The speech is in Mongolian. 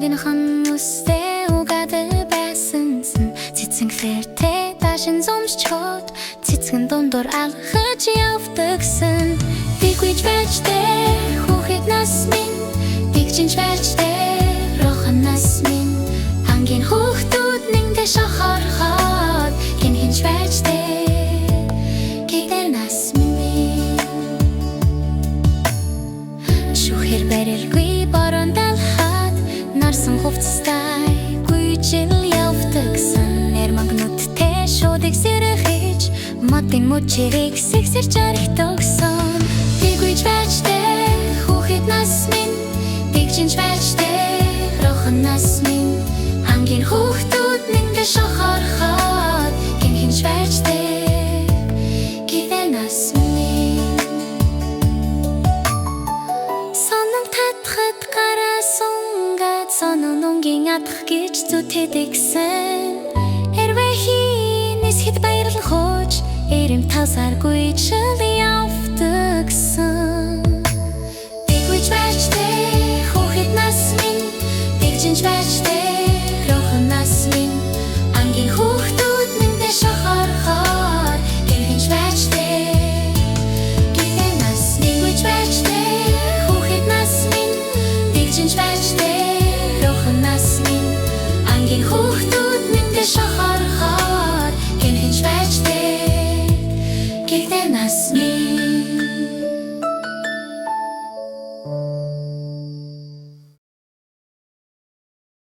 Багийнхан үстэй угадаг байсан цэцэн фэртэй дашин зомсчод цэцгэн дундуур алхаж явдагсан тэгвэж байжтэй хүүхэд нас минь тэгжинж байжтэй рохан нас минь ангийн хүүхдүүд нэгдэ шахархаад гинхинж байжтэй гэгдэр нас минь шүүхэр барилгүй борон далхаад нарсан хувцастай гүйжил явдагсан нэр магнуудтэй шуудыг сэрхэж модын мөчрийг сэгсэрч архитогсон тэгвэж байжтэй хүүхэд нас минь тэгжинж байжтэй рохон нас минь ангийн хүүхдүүд нэгдэ шахархаад гинхинж байжтэй гэгдэр нас минь сонон татхад гараасан сонон унгийн атах гэж зүтгэдэгсэн хэрвээ хийнэс хэд баярлах хууч эрэм тавсаргүй жил